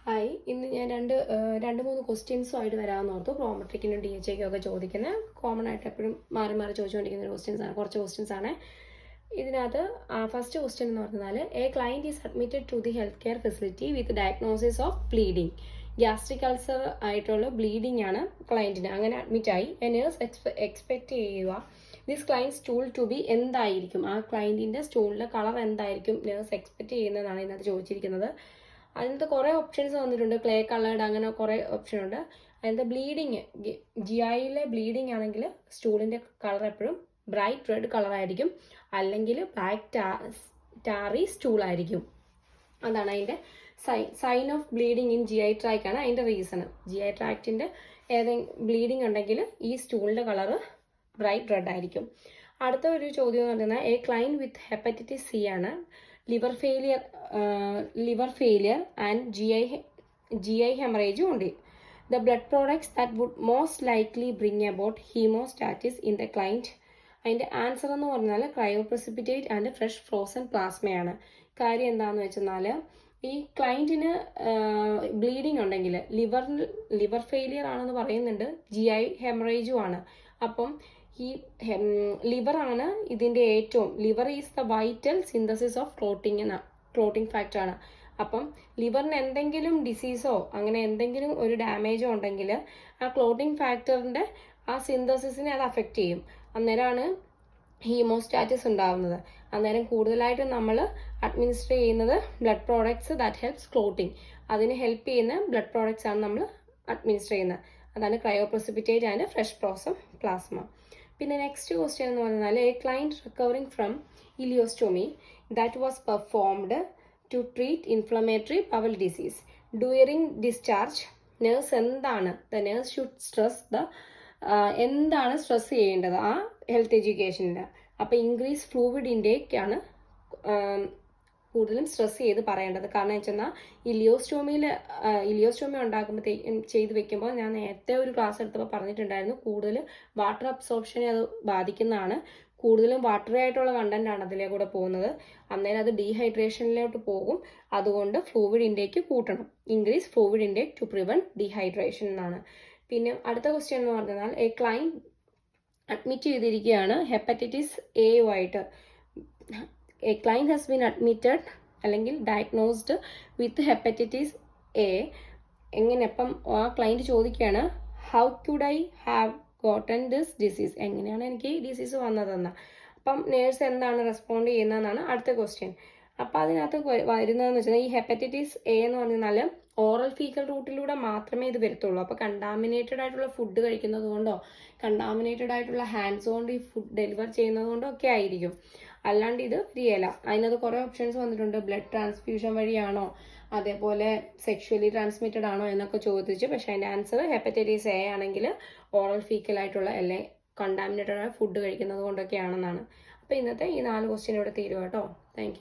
Hi, ഇന്ന് ഞാൻ രണ്ട് മൂന്ന് ക്വസ്റ്റ്യൻസുമായിട്ട് വരാമെന്ന് ഓർത്തു. പ്രോമെട്രിക്കിനും ഡി എച്ച് ഐക്കും ഒക്കെ ചോദിക്കുന്ന കോമൺ ആയിട്ട് എപ്പോഴും മാറി മാറി ചോദിച്ചുകൊണ്ടിരിക്കുന്ന ക്വസ്റ്റ്യൻസ് ആണ്. കുറച്ച് ക്വസ്റ്റ്യൻസ് ആണ്. ഇതിനകത്ത് ഫസ്റ്റ് ക്വസ്റ്റ്യൻ എന്ന് പറഞ്ഞാൽ a client is admitted to the health care facility with diagnosis of bleeding. Gastric ulcer ആയിട്ടുള്ള ബ്ലീഡിംഗ് ആണ് ക്ലയൻറ്റിന്. അങ്ങനെ അഡ്മിറ്റായി എ നേഴ്സ് എക്സ്പെക്ട് ചെയ്യുക this client stool to be എന്തായിരിക്കും, ആ ക്ലയൻറ്റിൻ്റെ സ്റ്റൂളിൻ്റെ കളർ എന്തായിരിക്കും നേഴ്സ് എക്സ്പെക്ട് ചെയ്യുന്നതാണ് ഇതിനകത്ത് ചോദിച്ചിരിക്കുന്നത്. അതിനകത്ത് കുറേ ഓപ്ഷൻസ് വന്നിട്ടുണ്ട്. ക്ലേ കളേർഡ്, അങ്ങനെ കുറേ ഓപ്ഷൻ ഉണ്ട്. അതിനകത്ത് ബ്ലീഡിങ്, GIയിലെ ബ്ലീഡിങ് ആണെങ്കിൽ സ്റ്റൂളിൻ്റെ കളർ എപ്പോഴും ബ്രൈറ്റ് റെഡ് കളറായിരിക്കും, അല്ലെങ്കിൽ ബ്ലാക്ക് ടാറി സ്റ്റൂളായിരിക്കും. അതാണ് അതിൻ്റെ sign of bleeding in GI tract ആണ് അതിൻ്റെ റീസൺ. GI ട്രാക്റ്റിൻ്റെ ഏതെങ്കിലും ബ്ലീഡിങ് ഉണ്ടെങ്കിൽ ഈ സ്റ്റൂളിൻ്റെ കളറ് ബ്രൈറ്റ് റെഡ് ആയിരിക്കും. അടുത്ത ഒരു ചോദ്യം എന്ന് പറയുന്നത് A client with hepatitis C ആണ്. liver failure and GI hemorrhage ഉണ്ട്. The blood products that would most likely bring about hemostasis in the client. അതിൻ്റെ ആൻസർ എന്ന് പറഞ്ഞാൽ ക്രയോപ്രസിപ്പിറ്റേറ്റ് ആൻഡ് ഫ്രഷ് ഫ്രോസൺ പ്ലാസ്മയാണ്. കാര്യം എന്താണെന്ന് വെച്ചെന്നാൽ ഈ ക്ലയൻറ്റിന് ബ്ലീഡിങ് ഉണ്ടെങ്കിൽ ലിവർ ഫെയിലിയർ ആണെന്ന് പറയുന്നുണ്ട്, GI ഹെമറേജും ആണ്. അപ്പം ഈ ലിവറാണ് ഇതിൻ്റെ ഏറ്റവും, liver is the vital synthesis of clotting factor ആണ്. അപ്പം ലിവറിന് എന്തെങ്കിലും ഡിസീസോ അങ്ങനെ എന്തെങ്കിലും ഒരു ഡാമേജോ ഉണ്ടെങ്കിൽ ആ ക്ലോട്ടിങ് ഫാക്ടറിൻ്റെ ആ സിന്തസിസിനെ അത് അഫക്റ്റ് ചെയ്യും. അന്നേരമാണ് ഹീമോസ്റ്റാറ്റിസ് ഉണ്ടാകുന്നത്. അന്നേരം കൂടുതലായിട്ട് നമ്മൾ അഡ്മിനിസ്റ്റർ ചെയ്യുന്നത് blood products that helps clotting. അതിന് ഹെൽപ്പ് ചെയ്യുന്ന ബ്ലഡ് പ്രോഡക്ട്സ് ആണ് നമ്മൾ അഡ്മിനിസ്റ്റർ ചെയ്യുന്നത്. അതാണ് cryoprecipitate and fresh frozen plasma. പിന്നെ നെക്സ്റ്റ് ക്വസ്റ്റ്യൻ എന്ന് പറഞ്ഞാൽ a client recovering from ileostomy that was performed to treat inflammatory bowel disease during discharge. Nurse എന്താണ് നേഴ്സ് ഷുഡ് സ്ട്രെസ് എന്താണ് സ്ട്രെസ് ചെയ്യേണ്ടത് ആ ഹെൽത്ത് എഡ്യൂക്കേഷനിൽ. അപ്പോൾ ഇൻക്രീസ് ഫ്ലൂയിഡ് ഇൻടേക്ക് ആണ് കൂടുതലും സ്ട്രെസ് ചെയ്ത് പറയേണ്ടത്. കാരണം വെച്ചെന്നാൽ ഇലിയോസ്റ്റോമി ഉണ്ടാക്കുമ്പോഴത്തേക്കും ചെയ്ത് വെക്കുമ്പോൾ ഞാൻ നേരത്തെ ഒരു ക്ലാസ് എടുത്തപ്പോൾ പറഞ്ഞിട്ടുണ്ടായിരുന്നു, കൂടുതൽ വാട്ടർ അബ്സോർപ്ഷനെ അത് ബാധിക്കുന്നതാണ്. കൂടുതലും വാട്ടറി ആയിട്ടുള്ള കണ്ടന്റ് ആണ് അതിലേ കൂടെ പോകുന്നത്. അന്നേരം അത് ഡീഹൈഡ്രേഷനിലോട്ട് പോകും. അതുകൊണ്ട് ഫ്ലൂയിഡ് ഇൻടേക്ക് കൂട്ടണം. Increase fluid intake to prevent dehydration എന്നാണ്. പിന്നെ അടുത്ത ക്വസ്റ്റ്യൻ എന്ന് പറഞ്ഞാൽ എ ക്ലയൻറ്റ് അഡ്മിറ്റ് ചെയ്തിരിക്കുകയാണ് ഹെപ്പറ്റൈറ്റിസ് A ആയിട്ട്. A client has been admitted അല്ലെങ്കിൽ ഡയഗ്നോസ്ഡ് വിത്ത് ഹെപ്പറ്റൈറ്റിസ് A. എങ്ങനെ, അപ്പം ആ ക്ലയൻറ്റ് ചോദിക്കുകയാണ് how could I have gotten this disease, എങ്ങനെയാണ് എനിക്ക് ഈ ഡിസീസ് വന്നതെന്ന്. അപ്പം നേഴ്സ് എന്താണ് റെസ്പോണ്ട് ചെയ്യുന്നതെന്നാണ് അടുത്ത ക്വസ്റ്റ്യൻ. അപ്പം അതിനകത്ത് വരുന്നതെന്ന് വെച്ചാൽ ഈ ഹെപ്പറ്റൈറ്റിസ് A എന്ന് പറഞ്ഞാൽ ഓറൽ ഫീക്കൽ റൂട്ടിലൂടെ മാത്രമേ ഇത് വരത്തുള്ളൂ. അപ്പോൾ കണ്ടാമിനേറ്റഡ് ആയിട്ടുള്ള ഫുഡ് കഴിക്കുന്നത് കൊണ്ടോ കണ്ടാമിനേറ്റഡ് ആയിട്ടുള്ള ഹാൻഡ്സ് കൊണ്ട് ഈ ഫുഡ് ഡെലിവർ ചെയ്യുന്നത് കൊണ്ടോ ഒക്കെ ആയിരിക്കും. അല്ലാണ്ട് ഇത് റിയല. അതിനകത്ത് കുറേ ഓപ്ഷൻസ് വന്നിട്ടുണ്ട്. ബ്ലഡ് ട്രാൻസ്ഫ്യൂഷൻ വഴിയാണോ, അതേപോലെ സെക്ഷുവലി ട്രാൻസ്മിറ്റഡ് ആണോ എന്നൊക്കെ ചോദിച്ചു. പക്ഷേ അതിൻ്റെ ആൻസർ ഹെപ്പറ്റൈറ്റിസ് A ആണെങ്കിൽ ഓറൽ ഫീക്കൽ ആയിട്ടുള്ള അല്ലെങ്കിൽ കണ്ടാമിനേറ്റഡ് ആയ ഫുഡ് കഴിക്കുന്നത് കൊണ്ടൊക്കെയാണെന്നാണ്. അപ്പോൾ ഇന്നത്തെ ഈ 4 ക്വസ്റ്റ്യൻ ഇവിടെ തീരും കേട്ടോ. താങ്ക്